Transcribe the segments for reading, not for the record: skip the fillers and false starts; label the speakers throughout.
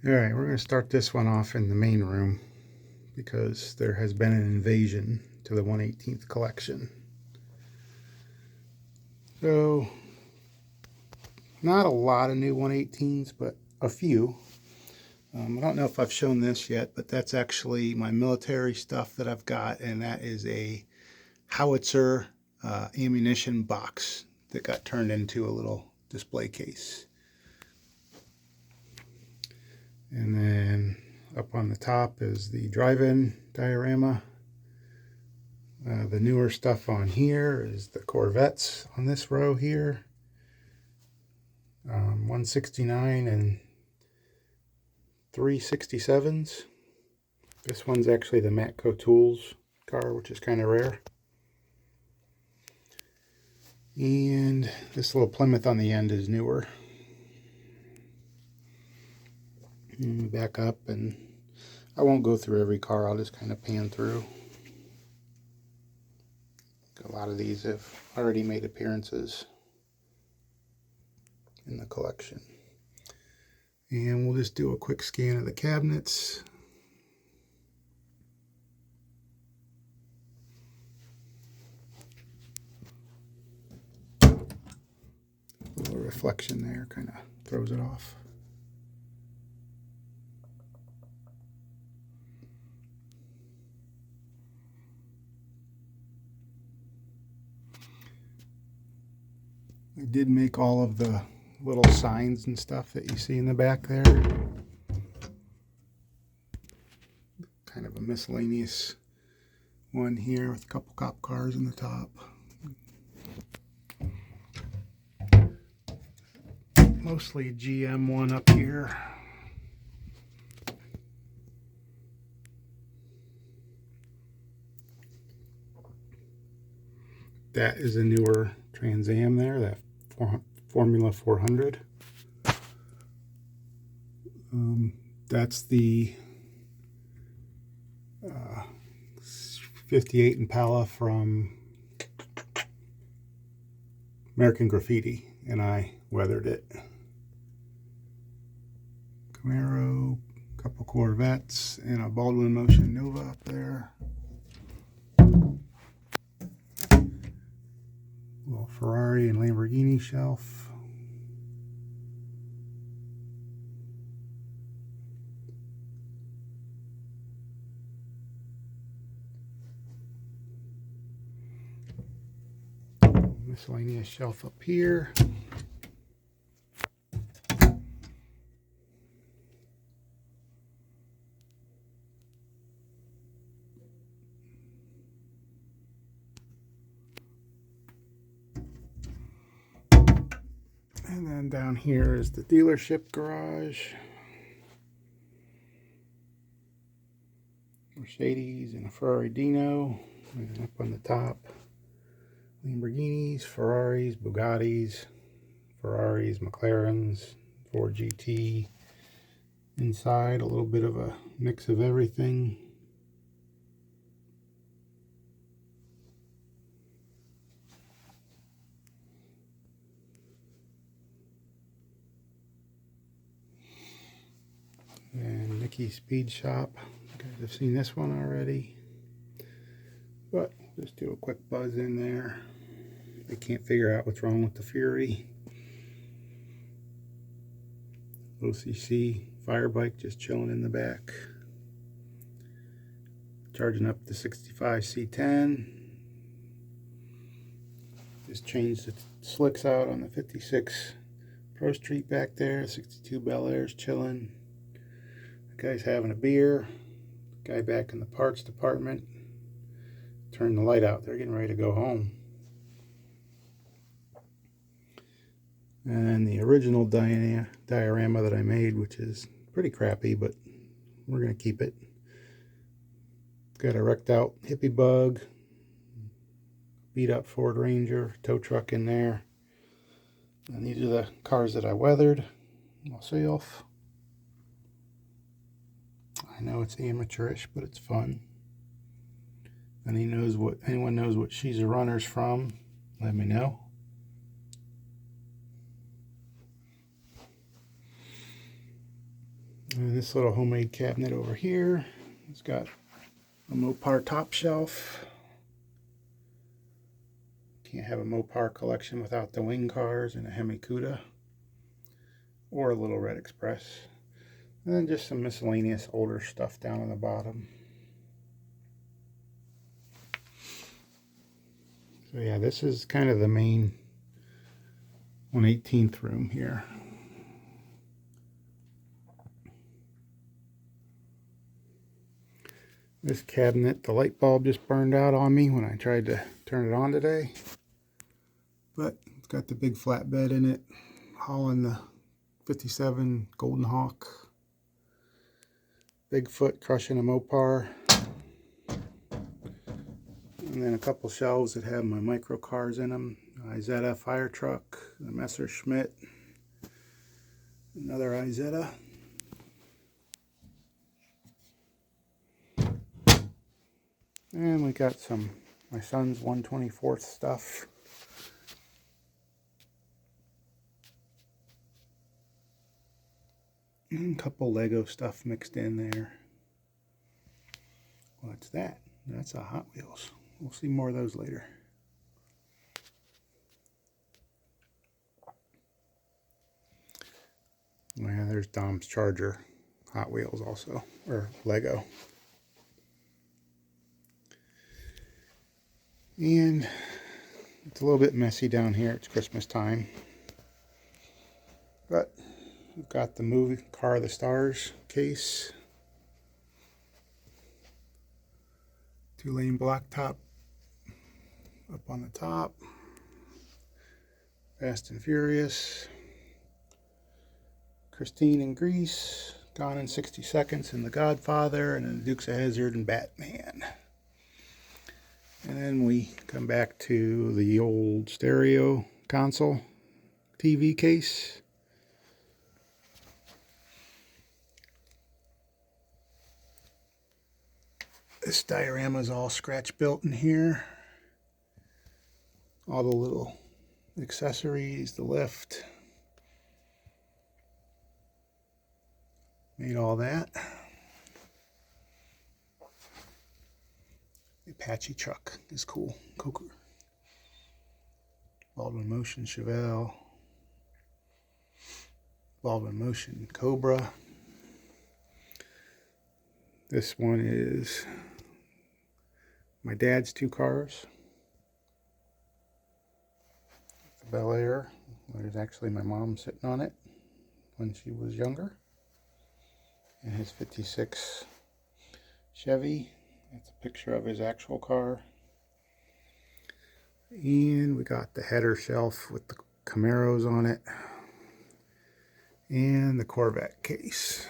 Speaker 1: Alright, we're going to start this one off in the main room because there has been an invasion to the 1/18th collection. So, not a lot of new 1/18s, but a few. I don't know if I've shown this yet, but that's actually my military stuff that I've got, and that is a howitzer ammunition box that got turned into a little display case. And then up on the top is the drive-in diorama. The newer stuff on here is the Corvettes on this row here. 169 and 367s. This one's actually the Matco Tools car, which is kind of rare. And this little Plymouth on the end is newer. And back up, and I won't go through every car, I'll just kind of pan through. A lot of these have already made appearances in the collection. And we'll just do a quick scan of the cabinets. A little reflection there kind of throws it off. I did make all of the little signs and stuff that you see in the back there. Kind of a miscellaneous one here with a couple cop cars in the top. Mostly a GM one up here. That is a newer Trans Am there, that Formula 400. That's the 58 Impala from American Graffiti, and I weathered it. Camaro, a couple Corvettes, and a Baldwin Motion Nova up there. Little Ferrari and Lamborghini shelf. Miscellaneous shelf up here. And then down here is the dealership garage. Mercedes and a Ferrari Dino. And up on the top, Lamborghinis, Ferraris, Bugattis, Ferraris, McLarens, Ford GT. Inside, a little bit of a mix of everything. And Nikki's Speed Shop. You guys have seen this one already, but just do a quick buzz in there. They can't figure out what's wrong with the Fury. OCC fire bike just chilling in the back. Charging up the 65 C10. Just changed the slicks out on the 56 Pro Street back there. 62 Bel Air's chilling. Guy's having a beer. Guy back in the parts department. Turn the light out. They're getting ready to go home. And then the original diorama that I made, which is pretty crappy, but we're going to keep it. Got a wrecked out hippie bug. Beat up Ford Ranger. Tow truck in there. And these are the cars that I weathered myself. I know it's amateurish, but it's fun. And anyone knows what She's a Runner's from, let me know. And this little homemade cabinet over here, it's got a Mopar top shelf. Can't have a Mopar collection without the wing cars and a Hemi Cuda or a Little Red Express. And then just some miscellaneous older stuff down on the bottom. So yeah, this is kind of the main 1/18th room here. This cabinet, the light bulb just burned out on me when I tried to turn it on today. But it's got the big flatbed in it, hauling the 57 Golden Hawk. Bigfoot crushing a Mopar. And then a couple shelves that have my micro cars in them. Izetta fire truck, the Messerschmitt, another Izetta. And we got some my son's 1/24th stuff. And a couple Lego stuff mixed in there. What's that? That's a Hot Wheels. We'll see more of those later. Oh yeah, there's Dom's Charger Hot Wheels also, or Lego. And it's a little bit messy down here. It's Christmas time. But we've got the movie Car of the Stars case. 2-lane blacktop up on the top. Fast and Furious. Christine in Grease. Gone in 60 Seconds and The Godfather. And then Dukes of Hazzard and Batman. And then we come back to the old stereo console TV case. This diorama is all scratch built in here. All the little accessories, the lift. Made all that. The Apache truck is cool. Coker. Baldwin Motion Chevelle. Baldwin Motion Cobra. This one is my dad's 2 cars. The Bel Air. There's actually my mom sitting on it when she was younger. And his 56 Chevy. That's a picture of his actual car. And we got the header shelf with the Camaros on it. And the Corvette case.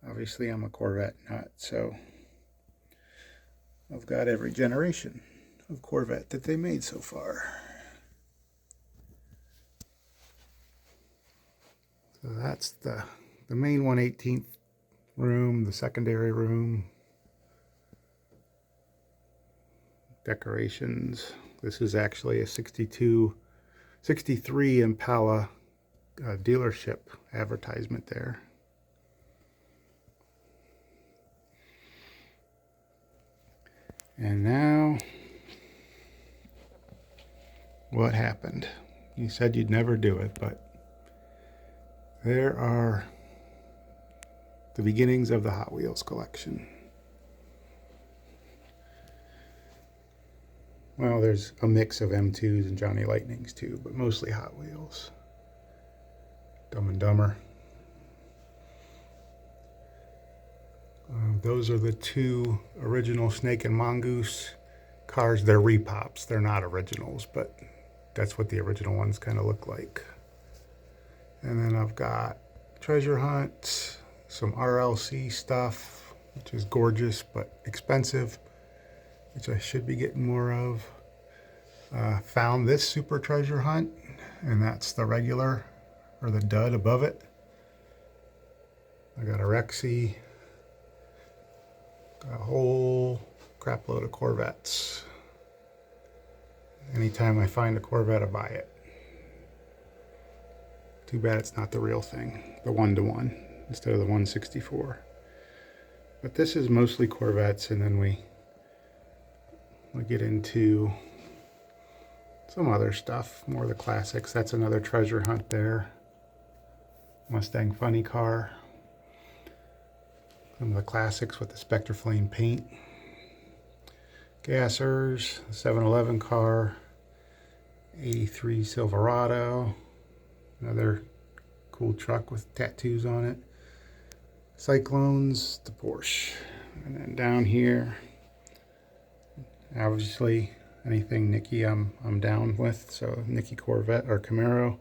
Speaker 1: Obviously I'm a Corvette nut, so I've got every generation of Corvette that they made so far. So that's the main 1/18th room, the secondary room. Decorations. This is actually a 63 Impala dealership advertisement there. And now, what happened? You said you'd never do it, but there are the beginnings of the Hot Wheels collection. Well, there's a mix of M2s and Johnny Lightnings too, but mostly Hot Wheels. Dumb and Dumber. Those are the 2 original Snake and Mongoose cars. They're repops. They're not originals, but that's what the original ones kind of look like. And then I've got Treasure Hunt, some RLC stuff, which is gorgeous but expensive, which I should be getting more of. Found this Super Treasure Hunt, and that's the regular, or the dud above it. I got a Rexy, got a whole crap load of Corvettes. Anytime I find a Corvette, I buy it. Too bad it's not the real thing, the 1-to-1 instead of the 164. But this is mostly Corvettes, and then we get into some other stuff, more of the classics. That's another treasure hunt there. Mustang funny car. Some of the classics with the Spectre Flame paint. Gassers, 7-Eleven car, 83 Silverado, another cool truck with tattoos on it. Cyclones, the Porsche. And then down here, obviously anything Nicky I'm down with, so Nicky Corvette or Camaro.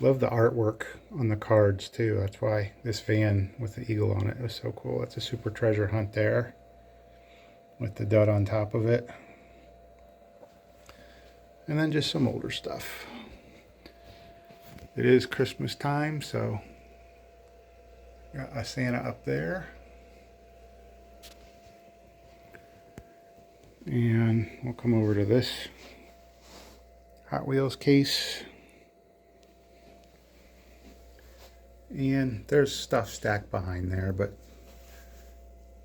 Speaker 1: Love the artwork on the cards too. That's why this van with the eagle on it was so cool. It's a super treasure hunt there with the dud on top of it. And then just some older stuff. It is Christmas time, so got a Santa up there. And we'll come over to this Hot Wheels case. And there's stuff stacked behind there, but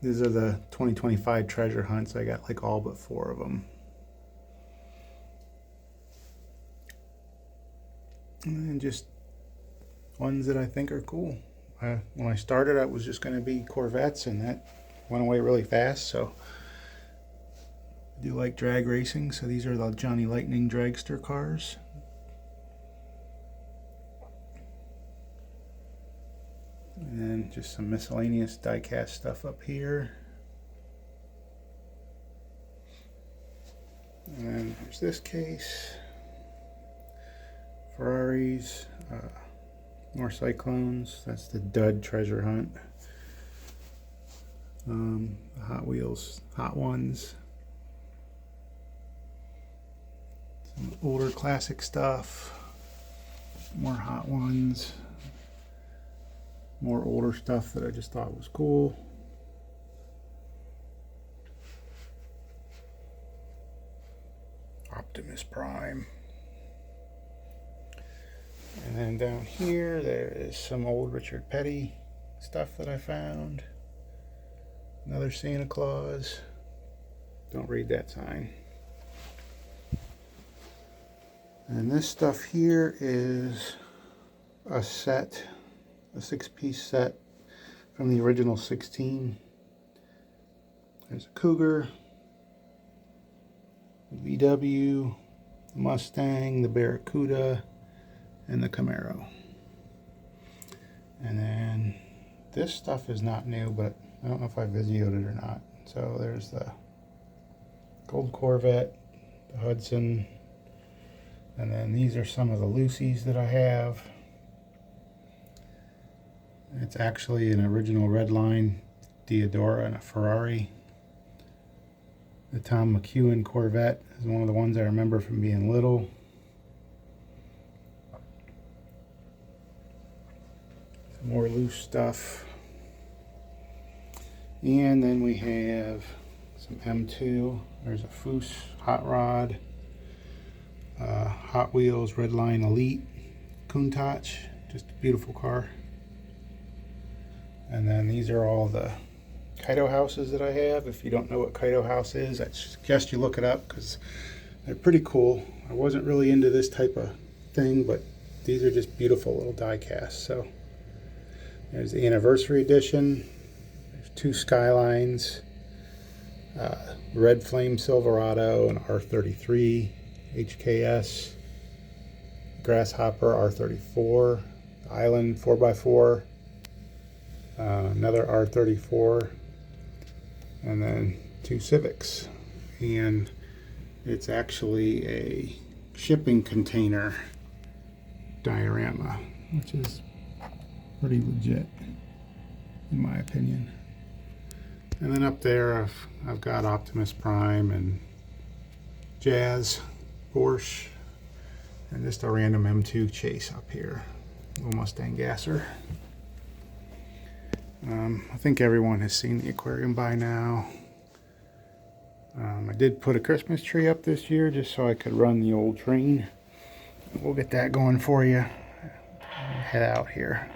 Speaker 1: these are the 2025 treasure hunts. I got like all but 4 of them. And just ones that I think are cool. When I started, it was just going to be Corvettes, and that went away really fast. So I do like drag racing, so these are the Johnny Lightning dragster cars. And then just some miscellaneous diecast stuff up here. And then there's this case. Ferraris, more Cyclones. That's the dud treasure hunt. Hot Wheels, Hot Ones. Some older classic stuff. More Hot Ones. More older stuff that I just thought was cool. Optimus Prime. And then down here, there is some old Richard Petty stuff that I found. Another Santa Claus. Don't read that sign. And this stuff here is a set, a 6-piece set from the original 16. There's a Cougar, the VW, the Mustang, the Barracuda, and the Camaro. And then this stuff is not new, but I don't know if I videoed it or not. So there's the Gold Corvette, the Hudson, and then these are some of the Lucy's that I have. It's actually an original Redline Diodora and a Ferrari. The Tom McEwen Corvette is one of the ones I remember from being little. Some more loose stuff. And then we have some M2. There's a Foose Hot Rod. Hot Wheels Redline Elite Countach. Just a beautiful car. And then these are all the Kaido Houses that I have. If you don't know what Kaido House is, I suggest you look it up because they're pretty cool. I wasn't really into this type of thing, but these are just beautiful little die casts. So there's the Anniversary Edition. There's 2 Skylines, Red Flame Silverado, and R33 HKS, Grasshopper R34, Island 4x4, another R34, and then 2 Civics. And it's actually a shipping container diorama, which is pretty legit in my opinion. And then up there I've got Optimus Prime and Jazz, Porsche, and just a random M2 Chase up here, little Mustang Gasser. I think everyone has seen the aquarium by now. I did put a Christmas tree up this year just so I could run the old train we'll get that going for you. Head out here.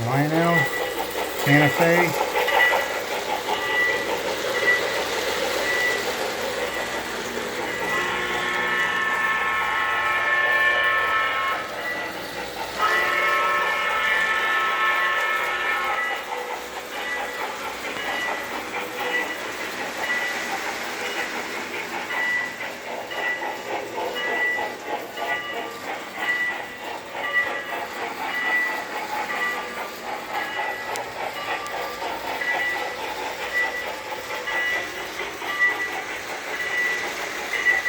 Speaker 1: Lionel, Santa Fe.